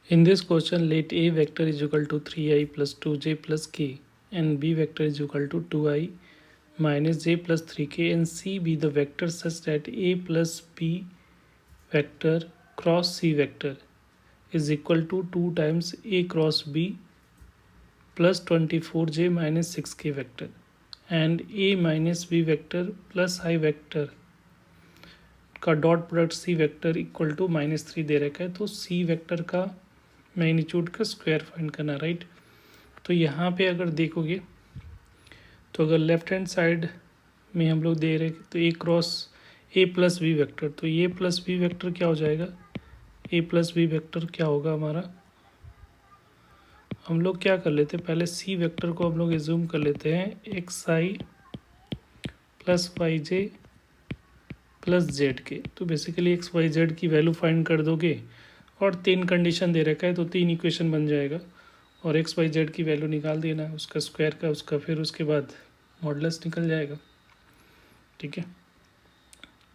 In this question, let A vector is equal to 3i plus 2j plus k and B vector is equal to 2i minus j plus 3k and C be the vector such that A plus B vector cross C vector is equal to 2 times A cross B plus 24j minus 6k vector and A minus B vector plus I vector का dot product C vector equal to -3 दे रखा है। तो C vector का magnitude का square find करना, right. तो यहाँ पे अगर देखोगे तो अगर लेफ्ट हैंड साइड में हम लोग दे रहे तो A cross A plus B vector, तो ए प्लस बी वेक्टर क्या हो जाएगा, ए प्लस बी वेक्टर क्या होगा हमारा, हम लोग क्या कर लेते हैं पहले सी वेक्टर को हम लोग एज्यूम कर लेते हैं एक्स आई प्लस वाई जे प्लस जेड के। तो बेसिकली एक्स वाई जेड की वैल्यू फाइंड कर दोगे और 3 कंडीशन दे रखा है तो 3 इक्वेशन बन जाएगा और एक्स वाई जेड की वैल्यू निकाल देना उसका स्क्वायर का, उसका फिर उसके बाद मॉडुलस निकल जाएगा, ठीक है।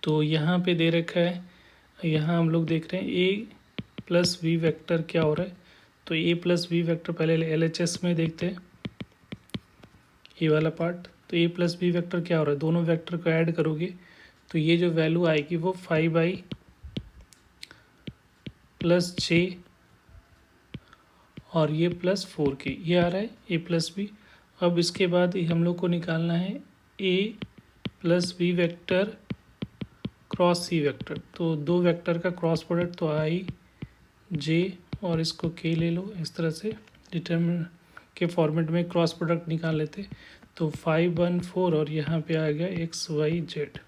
तो यहाँ पे दे रखा है, यहाँ हम लोग देख रहे हैं ए प्लस बी वेक्टर क्या हो रहा है। तो ए प्लस बी वेक्टर पहले एलएचएस में देखते हैं ये वाला पार्ट। तो ए प्लस बी वेक्टर क्या हो रहा है, दोनों वेक्टर को ऐड करोगे तो ये जो वैल्यू आएगी वो 5i प्लस जे और ये प्लस 4k ये आ रहा है ए प्लस बी। अब इसके बाद हम लोग को निकालना है ए plus B vector cross C vector. तो दो वेक्टर का क्रॉस प्रोडक्ट, तो आई जे और इसको के ले लो, इस तरह से डिटर्मिन के फॉर्मेट में क्रॉस प्रोडक्ट निकाल लेते। तो 5 1 4 और यहाँ पे आ गया एक्स वाई जेड,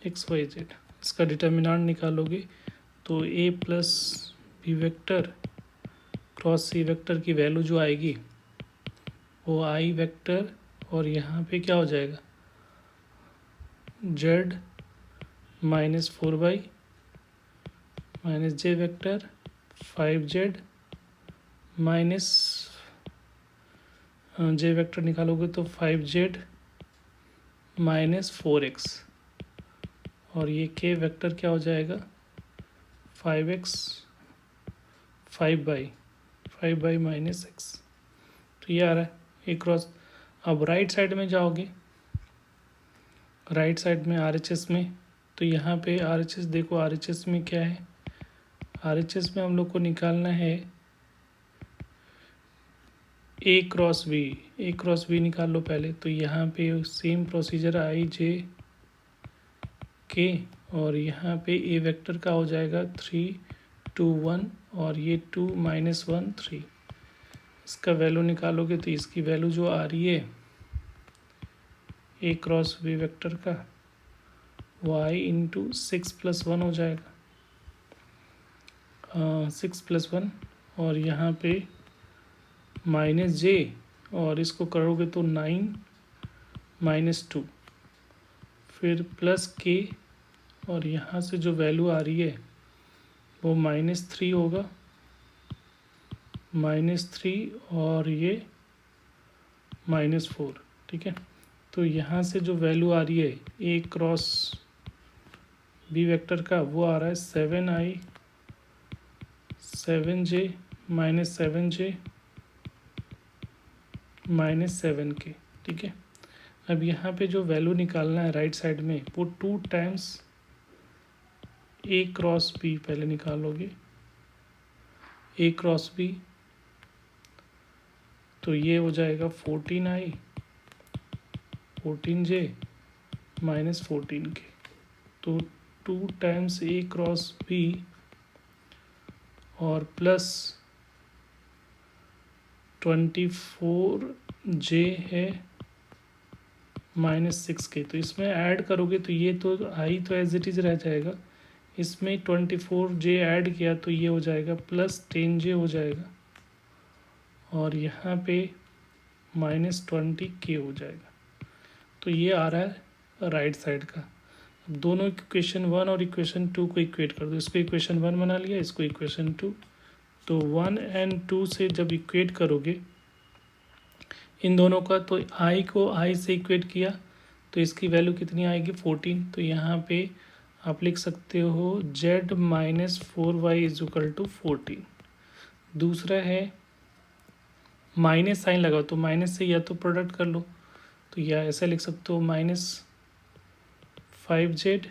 इसका डिटर्मिनेंट निकालोगे तो A plus B vector cross C vector की वैल्यू जो आएगी वो आई वेक्टर और यहाँ पे क्या हो जाएगा जेड माइनस 4y माइनस जे वेक्टर 5z माइनस जे वेक्टर निकालोगे तो 5z माइनस 4x और ये के वेक्टर क्या हो जाएगा 5x 5 बाई माइनस एक्स। तो ये आ रहा है ए क्रॉस। अब राइट साइड में जाओगे, राइट साइड में आरएचएस में, तो यहाँ पे आरएचएस देखो, आरएचएस में क्या है, आरएचएस में हम लोग को निकालना है ए क्रॉस बी निकाल लो पहले। तो यहाँ पे सेम प्रोसीजर आई जे के और यहाँ पे ए वेक्टर का हो जाएगा 3 2 1 और ये 2 -1 3। इसका वैल्यू निकालोगे तो इसकी वैल्यू जो आ रही है ए क्रॉस बी वेक्टर का वो आई इंटू 6 + 1 हो जाएगा, 6 + 1 और यहाँ पे माइनस जे और इसको करोगे तो 9 -2 फिर प्लस के और यहाँ से जो वैल्यू आ रही है वो -3 होगा, -3 और ये -4, ठीक है। तो यहाँ से जो वैल्यू आ रही है ए क्रॉस बी वेक्टर का वो आ रहा है 7i 7j -7j -7k, ठीक है। अब यहाँ पे जो वैल्यू निकालना है राइट साइड में वो 2 टाइम्स ए क्रॉस बी पहले निकालोगे, ए क्रॉस बी तो ये हो जाएगा 14i 14j -14k। तो 2 टाइम्स ए क्रॉस बी और प्लस 24j है -6k। तो इसमें ऐड करोगे तो ये तो आई तो एज इट इज़ रह जाएगा, इसमें 24j ऐड किया तो ये हो जाएगा +10j हो जाएगा और यहाँ पे -20k हो जाएगा। तो ये आ रहा है राइट साइड का। अब दोनों इक्वेशन 1 और इक्वेशन 2 को इक्वेट कर दो, इसको इक्वेशन 1 बना लिया, इसको इक्वेशन 2। तो 1 और 2 से जब इक्वेट करोगे इन दोनों का, तो आई को आई से इक्वेट किया तो इसकी वैल्यू कितनी आएगी 14। तो यहाँ पे आप लिख सकते हो z minus 4y is equal to 14। दूसरा है माइनस साइन लगाओ, तो माइनस से या तो प्रोडक्ट कर लो, तो या ऐसा लिख सकते हो माइनस 5z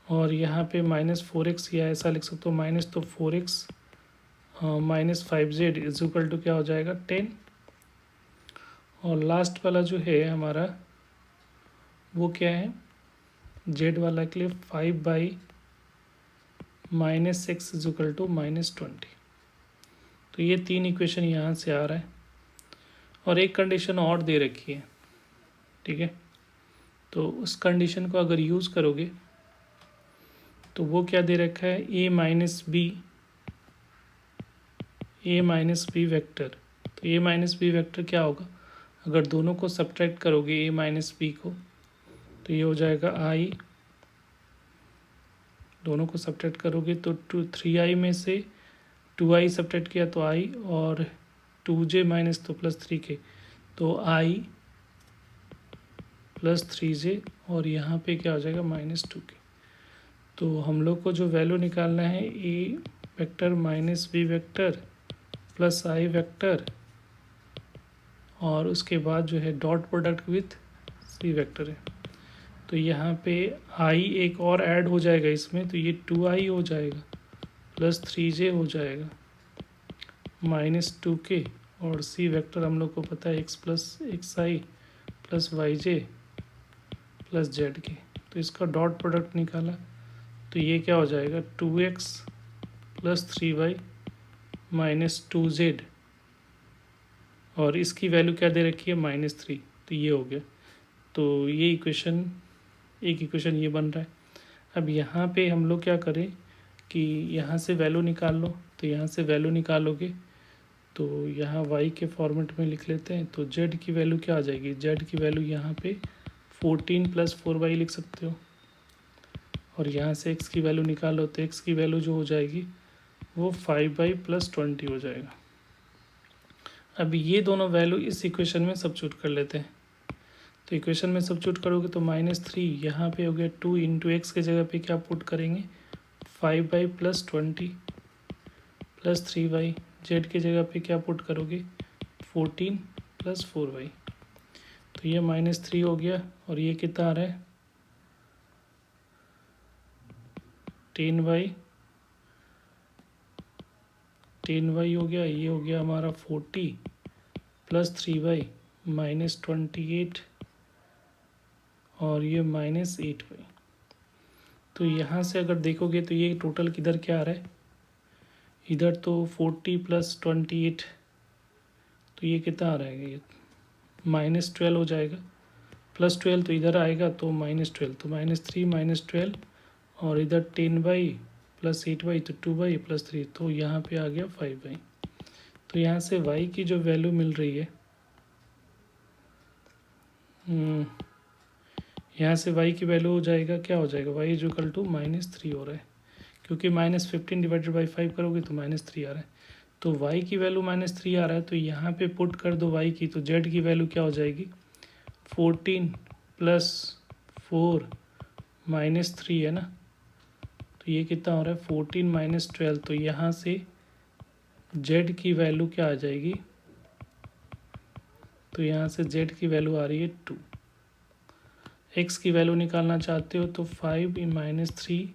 और यहाँ पे माइनस 4x, या ऐसा लिख सकते हो माइनस तो 4x minus 5z is equal to क्या हो जाएगा 10। और लास्ट वाला जो है हमारा वो क्या है, z वाला के लिए 5 minus X is equal to minus 20। तो ये 3 इक्वेशन यहाँ से आ रहा है और एक कंडीशन और दे रखी है, ठीक है। तो उस कंडीशन को अगर यूज़ करोगे तो वो क्या दे रखा है, a माइनस बी वेक्टर। तो a माइनस बी वेक्टर क्या होगा, अगर दोनों को सब्ट्रैक्ट करोगे a माइनस बी को, तो ये हो जाएगा i, दोनों को सब्ट्रैक्ट करोगे तो 3i में से 2i सब्ट्रैक्ट किया तो i, और 2j माइनस तो प्लस 3k, तो i प्लस 3j, और यहाँ पे क्या हो जाएगा माइनस 2k। तो हम लोग को जो वैल्यू निकालना है a vector minus B vector plus i vector, और उसके बाद जो है dot product with c vector है। तो यहाँ पे i एक और ऐड हो जाएगा इसमें, तो ये 2i हो जाएगा प्लस 3j हो जाएगा माइनस 2k, और c वेक्टर हम लोग को पता है x प्लस एक्स आई प्लस वाई जे प्लस जेड के। तो इसका डॉट प्रोडक्ट निकाला तो ये क्या हो जाएगा 2x plus 3y minus 2z, और इसकी वैल्यू क्या दे रखी है माइनस 3, तो ये हो गया। तो ये इक्वेशन, एक इक्वेशन ये बन रहा है। अब यहाँ पे हम लोग क्या करें कि यहाँ से वैल्यू निकाल लो, तो यहाँ से वैल्यू निकालोगे तो यहाँ y के फॉर्मेट में लिख लेते हैं, तो z की वैल्यू क्या आ जाएगी, z की वैल्यू यहाँ पे 14 प्लस 4y लिख सकते हो, और यहाँ से x की वैल्यू निकालो तो x की वैल्यू जो हो जाएगी वो 5y प्लस 20 हो जाएगा। अब ये दोनों वैल्यू इस इक्वेशन में सब्स्टिट्यूट कर लेते हैं, तो इक्वेशन में सब्स्टिट्यूट करोगे तो माइनस 3 यहाँ पे हो गया 2 इंटू एक्स के जगह पे क्या पुट करेंगे 5y plus 20 plus 3y, Z के जगह पे क्या पुट करोगे 14 प्लस 4y, तो ये माइनस 3 हो गया, और ये कितना आ रहा है 10y हो गया, ये हो गया हमारा 40 प्लस 3y माइनस 28, और ये माइनस 8y। तो यहाँ से अगर देखोगे तो ये टोटल किधर क्या आ रहा है, इधर तो 40 प्लस 28, तो ये कितना आ रहा है, ये माइनस 12 हो जाएगा, प्लस 12 तो इधर आएगा तो माइनस 12, तो माइनस 3 माइनस 12, और इधर 10y प्लस 8y तो 2y प्लस 3, तो यहाँ पे आ गया 5y। तो यहाँ से y की जो वैल्यू मिल रही है, यहाँ से y की वैल्यू हो जाएगा क्या हो जाएगा y is equal to minus 3 हो रहा है, क्योंकि माइनस 15 डिवाइडेड बाई 5 करोगे तो माइनस 3 आ रहा है। तो y की वैल्यू माइनस 3 आ रहा है, तो यहाँ पे पुट कर दो y की, तो z की वैल्यू क्या हो जाएगी 14 प्लस 4 माइनस 3 है ना, तो ये कितना हो रहा है 14 माइनस 12, तो यहाँ से z की वैल्यू क्या आ जाएगी, तो यहाँ से z की वैल्यू आ रही है 2। x की वैल्यू निकालना चाहते हो तो 5 माइनस 3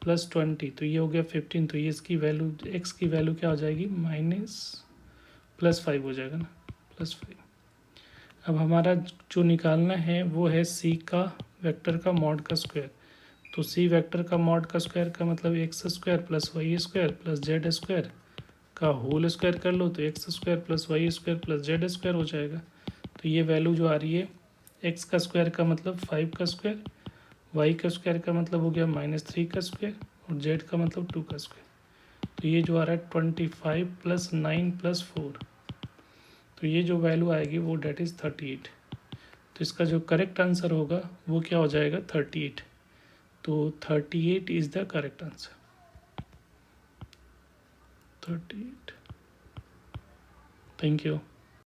प्लस 20, तो ये हो गया 15, तो ये इसकी वैल्यू x की वैल्यू क्या हो जाएगी माइनस प्लस 5 हो जाएगा ना, प्लस 5। अब हमारा जो निकालना है वो है c का वेक्टर का मॉड का स्क्वायर। तो c वेक्टर का मॉड का स्क्वायर का मतलब X square plus Y square plus Z square का होल स्क्वायर कर लो, तो X square plus Y square plus Z square हो जाएगा। तो ये वैल्यू जो आ रही है एक्स का स्क्वायर का मतलब 5 का स्क्वायर, वाई का स्क्वायर का मतलब हो गया माइनस 3 का स्क्वायर, और जेड का मतलब 2 का स्क्वायर। तो ये जो आ रहा है 25 प्लस 9 प्लस 4, तो ये जो वैल्यू आएगी वो डेट इज़ 38। तो इसका जो करेक्ट आंसर होगा वो क्या हो जाएगा 38। तो 38 is the correct answer, 38। Thank you.